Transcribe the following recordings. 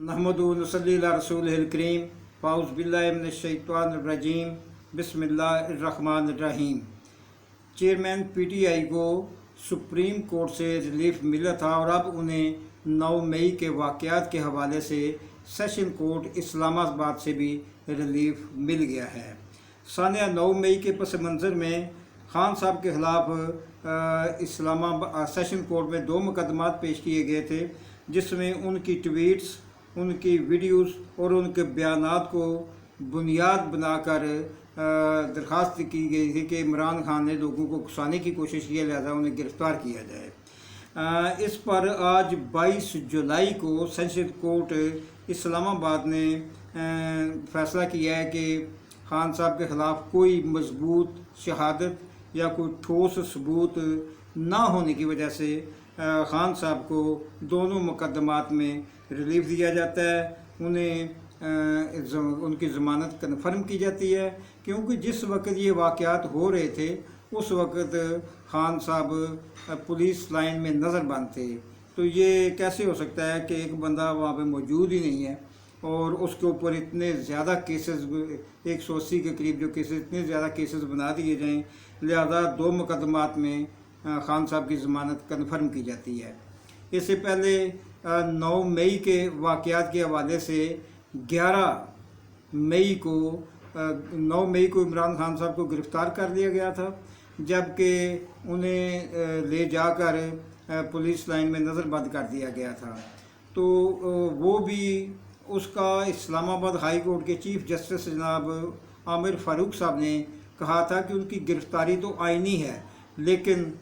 नहमदु व नसल्ली अला रसूलिहिल करीम फ़ाउज़ु बिल्लाहि मिनश शैतानिर रजीम बिस्मिल्लाहिर्रहमानिर्रहीम। चेयरमैन पीटीआई को सुप्रीम कोर्ट से रिलीफ मिला था और अब उन्हें 9 मई के वाक़यात के हवाले से सेशन कोर्ट इस्लामाबाद से भी रिलीफ मिल गया है। सानिया 9 मई के पस मंज़र में खान साहब के ख़िलाफ़ इस्लामाबाद सेशन कोर्ट में 2 मुकदमात पेश किए गए थे, जिसमें उनकी ट्वीट्स, उनकी वीडियोस और उनके बयानात को बुनियाद बनाकर दरख्वास्त की गई थी कि इमरान खान ने लोगों को उकसाने की कोशिश की, लिहाजा उन्हें गिरफ़्तार किया जाए। इस पर आज 22 जुलाई को सेशन कोर्ट इस्लामाबाद ने फ़ैसला किया है कि खान साहब के ख़िलाफ़ कोई मजबूत शहादत या कोई ठोस सबूत ना होने की वजह से खान साहब को दोनों मुकदमात में रिलीफ दिया जाता है। उन्हें उनकी ज़मानत कन्फर्म की जाती है, क्योंकि जिस वक्त ये वाक़यात हो रहे थे उस वक्त खान साहब पुलिस लाइन में नज़रबंद थे। तो ये कैसे हो सकता है कि एक बंदा वहाँ पे मौजूद ही नहीं है और उसके ऊपर इतने ज़्यादा केसेस, 180 के करीब जो केसेस, इतने ज़्यादा केसेस बना दिए जाएँ, लिहाजा 2 मुकदमात में खान साहब की ज़मानत कन्फर्म की जाती है। इससे पहले 9 मई के वाक़यात के हवाले से 9 मई को इमरान खान साहब को गिरफ़्तार कर लिया गया था, जबकि उन्हें ले जाकर पुलिस लाइन में नज़रबंद कर दिया गया था। तो वो भी उसका इस्लामाबाद हाई कोर्ट के चीफ़ जस्टिस जनाब आमिर फ़ारूक साहब ने कहा था कि उनकी गिरफ़्तारी तो आइनी है, लेकिन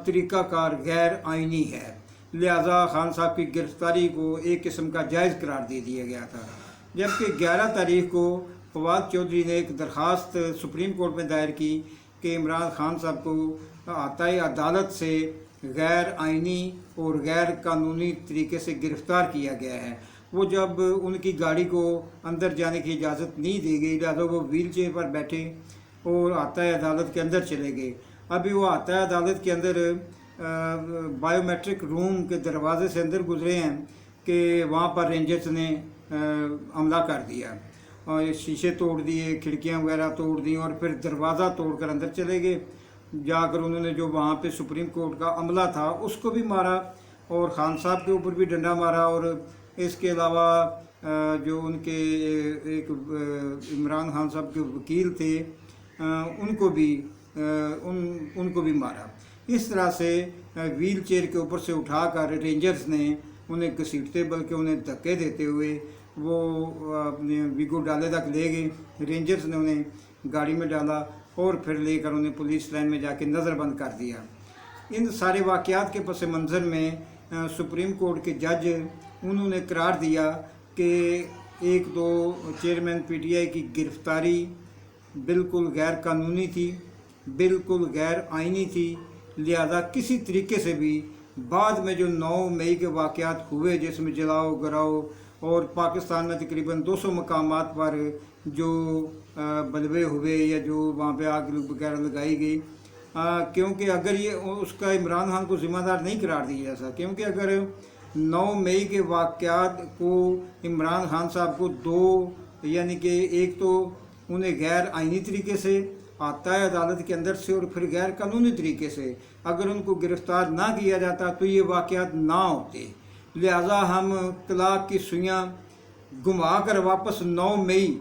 तरीक़ाकार गैर आइनी है, लिहाजा खान साहब की गिरफ़्तारी को एक किस्म का जायज़ करार दे दिया गया था। जबकि 11 तारीख को फवाद चौधरी ने एक दरख्वास्त सुप्रीम कोर्ट में दायर की कि इमरान खान साहब को आताए अदालत से गैर आइनी और गैर कानूनी तरीके से गिरफ़्तार किया गया है। वो जब उनकी गाड़ी को अंदर जाने की इजाज़त नहीं दी गई, लिहाजा वो व्हील चेयर पर बैठे और आताए अदालत के अंदर चले गए। अभी वो आताए अदालत के अंदर बायोमेट्रिक रूम के दरवाजे से अंदर गुजरे हैं कि वहाँ पर रेंजर्स ने हमला कर दिया और शीशे तोड़ दिए, खिड़कियाँ वगैरह तोड़ दी और फिर दरवाज़ा तोड़कर अंदर चले गए। जाकर उन्होंने जो वहाँ पे सुप्रीम कोर्ट का अमला था उसको भी मारा और ख़ान साहब के ऊपर भी डंडा मारा, और इसके अलावा जो उनके एक इमरान खान साहब के वकील थे उनको भी मारा। इस तरह से व्हील चेयर के ऊपर से उठाकर रेंजर्स ने उन्हें घसीटते बल्कि उन्हें धक्के देते हुए वो अपने विगो डाले तक ले गए। रेंजर्स ने उन्हें गाड़ी में डाला और फिर लेकर उन्हें पुलिस लाइन में जाके नज़रबंद कर दिया। इन सारे वाक़यात के पस मंज़र में सुप्रीम कोर्ट के जज उन्होंने करार दिया कि 1-2 चेयरमैन पीटीआई की गिरफ़्तारी बिल्कुल गैर कानूनी थी, बिल्कुल गैर आइनी थी, लिहाजा किसी तरीके से भी बाद में जो 9 मई के वाक़यात हुए, जिसमें जलाओ गराओ और पाकिस्तान में तकरीबन 200 मकामात पर जो बलवे हुए या जो वहाँ पे आग वगैरह लगाई गई, क्योंकि अगर ये उसका इमरान खान को ज़िम्मेदार नहीं करार दिया जा सकता, क्योंकि अगर 9 मई के वाक़यात को इमरान खान साहब को 2 यानी कि एक तो उन्हें गैर आइनी तरीके से आता है अदालत के अंदर से और फिर गैर कानूनी तरीके से अगर उनको गिरफ़्तार ना किया जाता तो ये वाक़यात ना होते। लिहाजा हम तलाक की सुइयाँ घुमा कर वापस 9 मई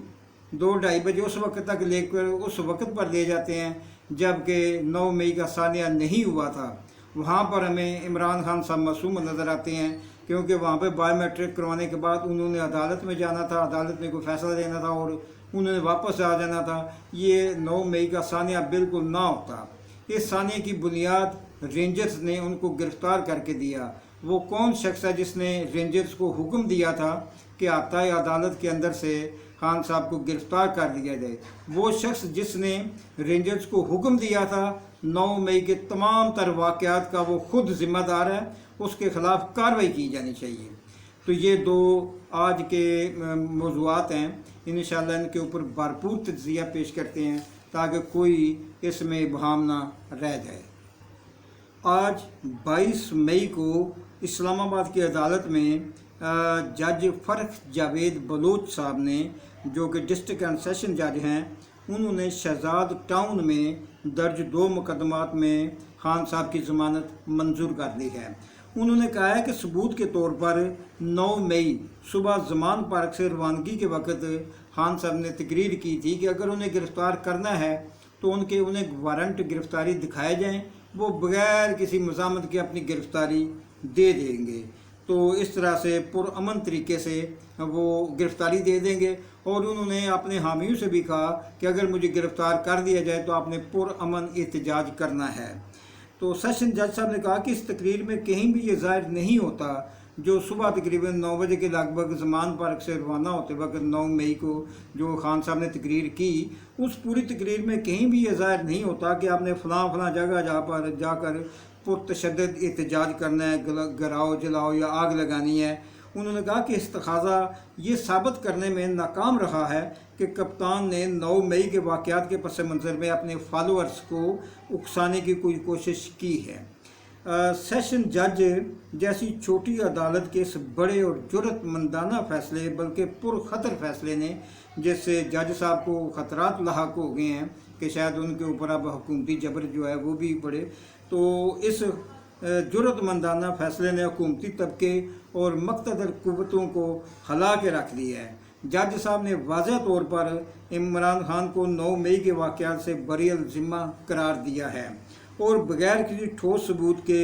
2-2:30 बजे उस वक्त तक लेकर उस वक्त पर ले जाते हैं, जबकि 9 मई का सानिया नहीं हुआ था। वहाँ पर हमें इमरान खान साहब मासूम नज़र आते हैं, क्योंकि वहाँ पे बायोमेट्रिक करवाने के बाद उन्होंने अदालत में जाना था, अदालत में कोई फ़ैसला देना था और उन्होंने वापस आ जाना था। ये 9 मई का सानिया बिल्कुल ना होता। इस सानिया की बुनियाद रेंजर्स ने उनको गिरफ़्तार करके दिया। वो कौन शख्स है जिसने रेंजर्स को हुक्म दिया था कि आताए अदालत के अंदर से खान साहब को गिरफ़्तार कर लिया जाए? वो शख्स जिसने रेंजर्स को हुक्म दिया था 9 मई के तमाम तर वाक़यात का, वो ख़ुद ज़िम्मेदार है, उसके ख़िलाफ़ कार्रवाई की जानी चाहिए। तो ये 2 आज के मौज़ूआत हैं, इंशाअल्लाह इनके ऊपर भरपूर तज्ज़िया पेश करते हैं ताकि कोई इसमें इबहम ना रह जाए। आज 22 मई को इस्लामाबाद की अदालत में जज फ़र्ख जावेद बलोच साहब ने, जो कि डिस्ट्रिक्ट एंड सेशन जज हैं, उन्होंने शहजाद टाउन में दर्ज 2 मुकदमात में खान साहब की ज़मानत मंजूर कर ली है। उन्होंने कहा है कि सबूत के तौर पर 9 मई सुबह जमान पार्क से रवानगी के वक्त खान साहब ने तकरीर की थी कि अगर उन्हें गिरफ़्तार करना है तो उन्हें वारंट गिरफ़्तारी दिखाए जाएं, वो बग़ैर किसी मज़ामत के अपनी गिरफ़्तारी दे देंगे। तो इस तरह से पुरअमन तरीके से वो गिरफ़्तारी दे देंगे। और उन्होंने अपने हामियों से भी कहा कि अगर मुझे गिरफ़्तार कर दिया जाए तो आपने पुरअमन एहतजाज करना है। तो सेशन जज साहब ने कहा कि इस तकरीर में कहीं भी ये ज़ाहिर नहीं होता जो सुबह तकरीबन 9 बजे के लगभग ज़मान पार्क से रवाना होते वक्त 9 मई को जो खान साहब ने तकरीर की, उस पूरी तकरीर में कहीं भी ये ज़ाहिर नहीं होता कि आपने फ़लाँ जगह जाकर पुरतशद्दद एहतजाज करना है, गिराओ जलाओ या आग लगानी है। उन्होंने कहा कि इस्तखाज़ा ये साबित करने में नाकाम रहा है कि कप्तान ने 9 मई के वाक़यात के पस मंज़र में अपने फॉलोअर्स को उकसाने की कोई कोशिश की है। सेशन जज जैसी छोटी अदालत के इस बड़े और जुर्रतमंदाना फ़ैसले, बल्कि पुरखतर फ़ैसले ने, जिससे जज साहब को ख़तरात लाहक हो गए हैं कि शायद उनके ऊपर अब हुकूमती जबर जो है वो भी पड़े, तो इस जुर्रतमंदाना फ़ैसले ने हुकूमती तबके और मक़तदर कुव्वतों को हिला के रख दिया है। जज साहब ने वाज़ह तौर पर इमरान खान को 9 मई के वाक़यात से बरीअल ज़िम्मा करार दिया है और बग़ैर किसी ठोस सबूत के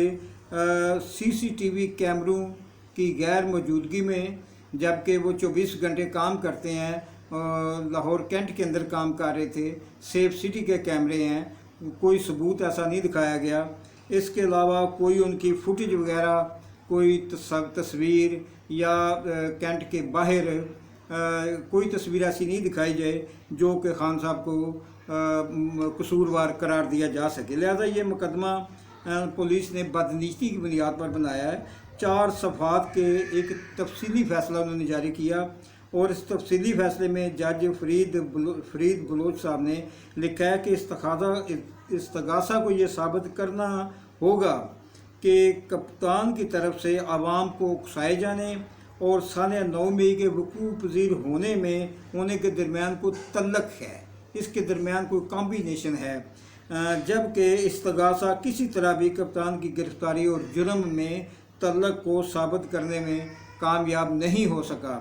CCTV कैमरों की गैर मौजूदगी में, जबकि वो 24 घंटे काम करते हैं, लाहौर कैंट के अंदर काम कर रहे थे, सेफ सिटी के कैमरे हैं, कोई सबूत ऐसा नहीं दिखाया गया। इसके अलावा कोई उनकी फुटेज वगैरह, कोई तस्वीर या कैंट के बाहर कोई तस्वीर ऐसी नहीं दिखाई जाए जो कि खान साहब को कसूरवार करार दिया जा सके। लिहाजा ये मुकदमा पुलिस ने बदनीति की बुनियाद पर बनाया है। 4 सफ़ात के एक तफसीली फ़ैसला उन्होंने जारी किया और इस तफसीली फ़ैसले में जज फरीद बलोच साहब ने लिखा है कि इस्तगासा को ये साबित करना होगा कि कप्तान की तरफ से आवाम को उकसाए जाने और साल 9 मई के वकूअ पज़ीर होने के दरमियान कोई तल्लक है, इसके दरमियान कोई कॉम्बिनेशन है, जबकि इस्तगासा किसी तरह भी कप्तान की गिरफ़्तारी और जुर्म में तल्लक को साबित करने में कामयाब नहीं हो सका।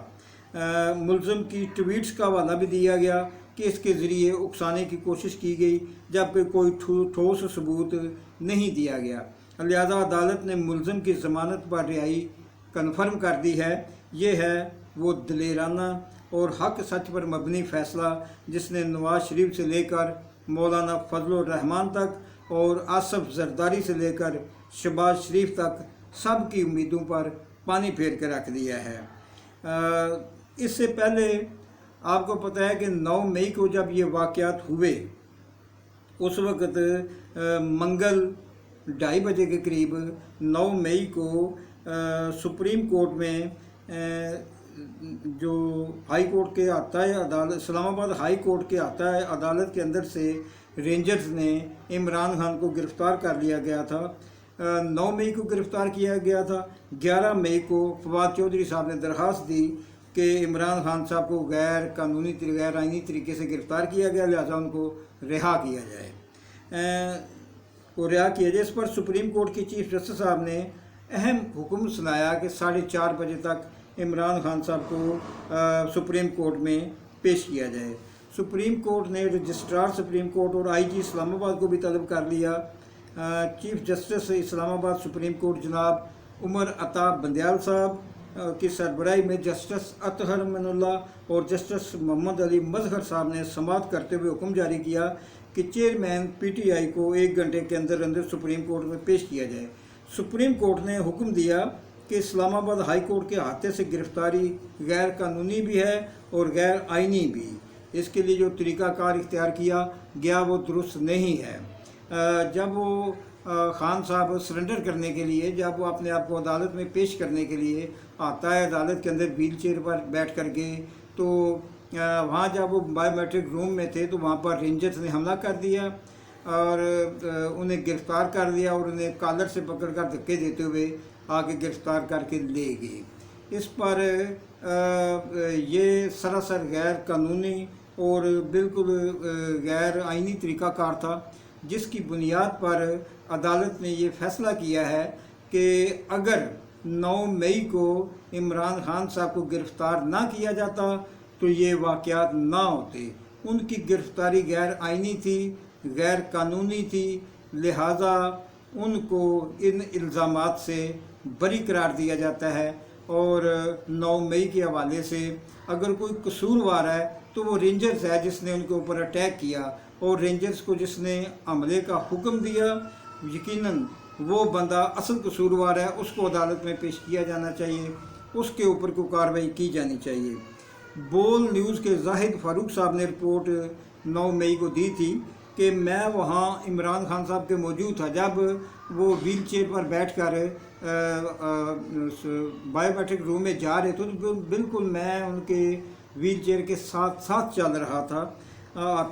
मुल्ज़िम की ट्वीट्स का हवाला भी दिया गया कि इसके ज़रिए उकसाने की कोशिश की गई, जबकि कोई ठोस सबूत नहीं दिया गया। लिहाजा अदालत ने मुल्ज़िम की ज़मानत पर रिहाई कन्फर्म कर दी है। ये है वो दलेराना और हक सच पर मबनी फ़ैसला जिसने नवाज शरीफ से लेकर मौलाना फजलुर रहमान तक और आसफ जरदारी से लेकर शहबाज शरीफ तक सब की उम्मीदों पर पानी फेर कर रख दिया है। इससे पहले आपको पता है कि 9 मई को जब ये वाक़यात हुए, उस वक़्त मंगल 2:30 बजे के करीब 9 मई को सुप्रीम कोर्ट में जो हाई कोर्ट के आता है अदालत, इस्लामाबाद हाई कोर्ट के आता है अदालत के अंदर से रेंजर्स ने इमरान खान को गिरफ़्तार कर लिया गया था। 9 मई को गिरफ़्तार किया गया था। 11 मई को फवाद चौधरी साहब ने दरख्वास्त दी कि इमरान खान साहब को गैर आइनी तरीके से गिरफ़्तार किया गया, लिहाजा उनको रिहा किया जाए और रिहा किया जाए। इस पर सुप्रीम कोर्ट की चीफ जस्टिस साहब ने अहम हुक्म सुनाया कि 4:30 बजे तक इमरान खान साहब को सुप्रीम कोर्ट में पेश किया जाए। सुप्रीम कोर्ट ने रजिस्ट्रार सुप्रीम कोर्ट और IG इस्लामाबाद को भी तलब कर लिया। Chief justice Islamabad supreme court जनाब उमर अता बंदयाल साहब की सरबराही में जस्टिस अतहर मनुल्लाह और जस्टिस मोहम्मद अली मजहर साहब ने समाअत करते हुए हुक्म जारी किया कि चेयरमैन PTI को 1 घंटे के अंदर अंदर सुप्रीम कोर्ट में पेश किया जाए। सुप्रीम कोर्ट ने हुक्म दिया कि इस्लामाबाद हाई कोर्ट के हाथे से गिरफ़्तारी गैर कानूनी भी है और गैर आइनी भी। इसके लिए जो तरीक़ाकार इख्तियार किया गया वो दुरुस्त नहीं है। जब वो खान साहब सरेंडर करने के लिए, जब वो अपने आप को अदालत में पेश करने के लिए आता है अदालत के अंदर व्हील चेयर पर बैठ कर के, तो वहाँ जब वो बायोमेट्रिक रूम में थे तो वहाँ पर रेंजर्स ने हमला कर दिया और उन्हें गिरफ़्तार कर दिया और उन्हें कॉलर से पकड़ कर धक्के देते हुए आगे गिरफ़्तार करके ले गए। इस पर ये सरासर गैर कानूनी और बिल्कुल गैर आइनी तरीक़ाकार था, जिसकी बुनियाद पर अदालत ने ये फ़ैसला किया है कि अगर 9 मई को इमरान खान साहब को गिरफ़्तार ना किया जाता तो ये वाक़यात ना होते। उनकी गिरफ़्तारी गैर आइनी थी, गैर कानूनी थी, लिहाजा उनको इन इल्ज़ामात से बरी करार दिया जाता है। और 9 मई के हवाले से अगर कोई कसूरवार है तो वो रेंजर्स है जिसने उनके ऊपर अटैक किया, और रेंजर्स को जिसने हमले का हुक्म दिया, यकीनन वो बंदा असल कसूरवार है, उसको अदालत में पेश किया जाना चाहिए, उसके ऊपर कोई कार्रवाई की जानी चाहिए। बोल न्यूज़ के जाहिद फारूक साहब ने रिपोर्ट 9 मई को दी थी कि मैं वहाँ इमरान खान साहब के मौजूद था जब वो व्हील चेयर पर बैठ कर बायोमेट्रिक रूम में जा रहे थे, तो बिल्कुल मैं उनके व्हील चेयर के साथ साथ चल रहा था।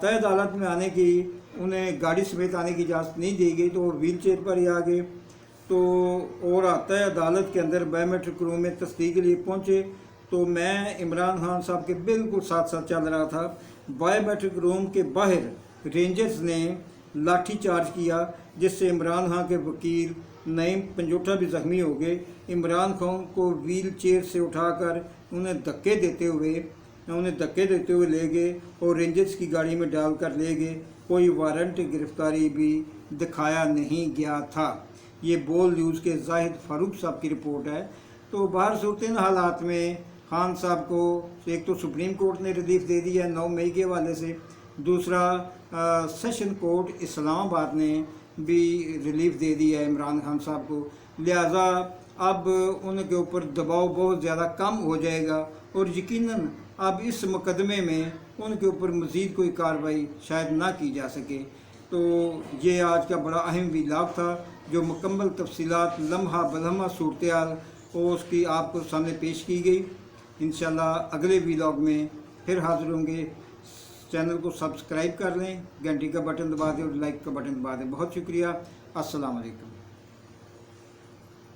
तय अदालत में आने की, उन्हें गाड़ी समेत आने की इजाज़त नहीं दी गई, तो वो व्हील चेयर पर ही आ गए। तो और तय अदालत के अंदर बायोमेट्रिक रूम में तस्दीक के लिए पहुँचे तो मैं इमरान खान साहब के बिल्कुल साथ साथ चल रहा था। बायोमेट्रिक रूम के बाहर रेंजर्स ने लाठी चार्ज किया, जिससे इमरान खान के वकील नईम पंजोटा भी ज़ख्मी हो गए। इमरान खान को व्हील चेयर से उठाकर उन्हें धक्के देते हुए ले गए और रेंजर्स की गाड़ी में डालकर ले गए। कोई वारंट गिरफ्तारी भी दिखाया नहीं गया था। ये बोल न्यूज़ के जाहिद फारूक साहब की रिपोर्ट है। तो बाहर सूरत हालात में खान साहब को एक तो सुप्रीम कोर्ट ने रिलीफ दे दी है 9 मई के हवाले से, दूसरा सेशन कोर्ट इस्लामाबाद ने भी रिलीफ दे दिया है इमरान खान साहब को। लिहाजा अब उनके ऊपर दबाव बहुत ज़्यादा कम हो जाएगा और यकीनन अब इस मुकदमे में उनके ऊपर मज़ीद कोई कार्रवाई शायद ना की जा सके। तो ये आज का बड़ा अहम व्लॉग था, जो मुकम्मल तफसीलात लम्हा बलम्हा सूरत हाल और उसकी आपको सामने पेश की गई। इंशाल्लाह अगले व्लॉग में फिर हाज़िर होंगे। चैनल को सब्सक्राइब कर लें, घंटी का बटन दबा दें और लाइक का बटन दबा दें। बहुत शुक्रिया। अस्सलाम वालेकुम।